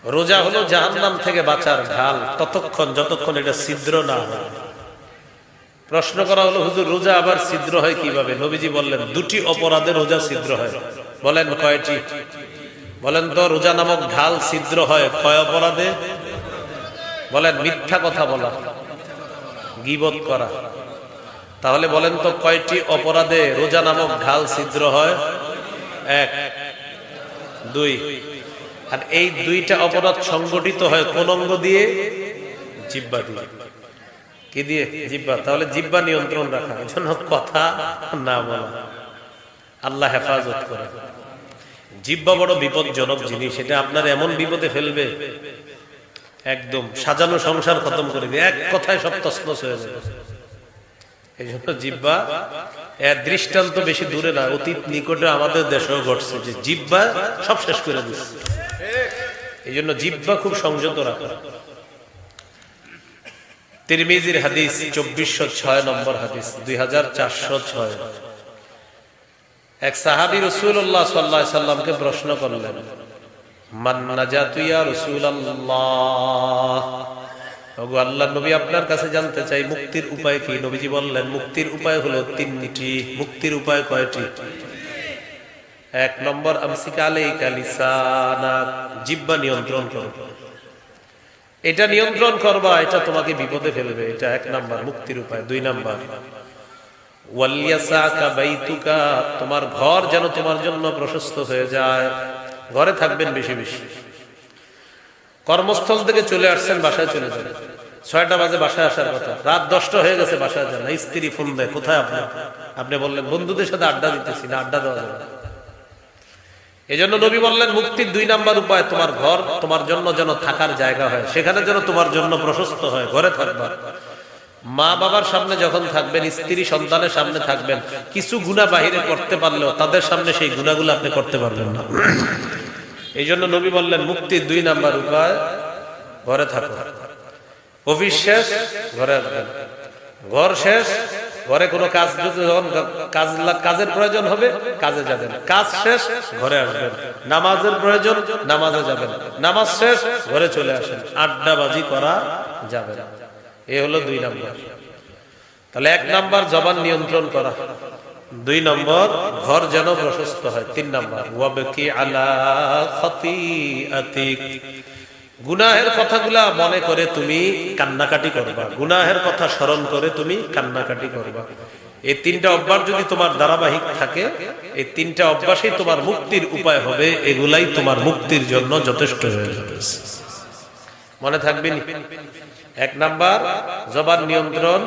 রোজা হলো জাহান্নাম থেকে বাঁচার ঢাল, ততক্ষণ যতক্ষণ এটা ছিদ্র না হয়। প্রশ্ন করা হলো, হুজুর রোজা আবার ছিদ্র হয় কিভাবে? নবীজি বললেন, দুটি অপরাধে রোজা ছিদ্র হয়। বলেন কয়টি? বলেন তো, রোজা নামক ঢাল ছিদ্র হয় কয় অপরাধে? বলেন, মিথ্যা কথা বলা, গীবত করা। তাহলে বলেন তো, কয়টি অপরাধে রোজা নামক ঢাল ছিদ্র হয়? এক, দুই। আর এই দুইটা অপরাধ সংগঠিত হয় কোন অঙ্গ দিয়ে? জিহ্বা দিয়ে। কি দিয়ে? জিহ্বা। তাহলে জিহ্বা নিয়ন্ত্রণ রাখা, এজন্য কথা না বলা। আল্লাহ হেফাজত করে। জিহ্বা বড় বিপজ্জনক জিনিস, এটা আপনার এমন বিপদে ফেলবে, একদম সাজানো সংসার খতম করে দিয়ে এক কথায় সব তছনছ হয়ে যাবে। এই জন্য জিহ্বা, এর দৃষ্টান্ত বেশি দূরে না, অতীত নিকটে আমাদের দেশেও ঘটছে যে জিহ্বা সব শেষ করে দিচ্ছে। এই জন্য জিহ্বা খুব সংযত রাখা। তিরমিজির হাদিস 2406 নম্বর হাদিস, 2406। এক সাহাবী রাসূলুল্লাহ সাল্লাল্লাহু আলাইহি সাল্লামকে প্রশ্ন করলেন, মান নাজাতু ইয়া রাসূলুল্লাহ, ওগো আল্লাহর নবী আপনার কাছে জানতে চাই মুক্তির উপায় কি? নবীজি বললেন, মুক্তির উপায় হলো তিনটি। মুক্তির উপায় কয়টি? এক নম্বর, আমসিক আলাইকা লিসানাক, জিহ্বা নিয়ন্ত্রণ করো। এটা নিয়ন্ত্রণ করবা, এটা তোমাকে বিপদে ফেলবে, এটা এক নাম্বার মুক্তির উপায়। দুই নাম্বার, ওয়ালিয়াসাকা বাইতুকা, তোমার ঘর যেন তোমার জন্য প্রশস্ত হয়ে যায়, ঘরে থাকবেন বেশি বেশি। কর্মস্থল থেকে চলে আসছেন, বাসায় চলে যান। 6টা বাজে বাসায় আসার কথা, রাত 10টা হয়ে গেছে, বাসায় যান না। স্ত্রী ফোন দেয়, কোথায় আপনি? আপনি বললেন বন্ধুদের সাথে আড্ডা দিতেছি। না, আড্ডা দেওয়া যাবে না। এই জন্য নবী বললেন, মুক্তির 2 নাম্বার উপায়, তোমার ঘর তোমার জন্য যেন থাকার জায়গা হয়, সেখানে যেন তোমার জন্য প্রশস্ত হয়, ঘরে থাকবা। মা বাবার সামনে যখন থাকবেন, স্ত্রী সন্তানের সামনে থাকবেন, কিছু গুনাহ বাহিরে করতে পারলেও তাদের সামনে সেই গুনাহগুলো আপনি করতে পারবেন না। এই জন্য নবী বললেন, মুক্তির 2 নাম্বার উপায়, ঘরে থাকো। অফিস শেষ, ঘরে আসবেন। ঘর শেষ, ঘরে কোনো কাজ, যখন কাজের প্রয়োজন হবে কাজে যাবেন। কাজ শেষ, ঘরে আসবেন। নামাজের প্রয়োজন, নামাজে যাবেন। নামাজ শেষ, ঘরে চলে আসেন। আড্ডাবাজি করা যাবে না। এ হলো 2 নাম্বার। তাহলে 1 নাম্বার জবান নিয়ন্ত্রণ করা, 2 নম্বর ঘর যেন প্রশস্ত হয়, 3 নাম্বার ওয়াবকি আলা খাতিআতিক, গুনাহের কথাগুলা মনে করে তুমি কান্নাকাটি করবা, গুনাহের কথা স্মরণ করে তুমি কান্নাকাটি করবা। এই 3টা অভ্যাস যদি তোমার ধারাবাহিক থাকে, এই 3টা অভ্যাসই তোমার মুক্তির উপায় হবে, এগুলাই তোমার মুক্তির জন্য যথেষ্ট হয়ে যাবে। মনে থাকবে। 1 নাম্বার জবান নিয়ন্ত্রণ,